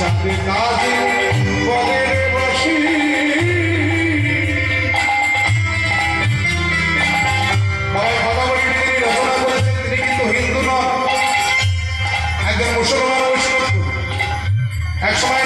চাঁদে কাজে বলে বসি বাবাই ভদাবলী তিনি রচনা করেছেন। তিনি কিন্তু হিন্দু নন, একজন মুসলমান বৈষ্ণব। এক সময়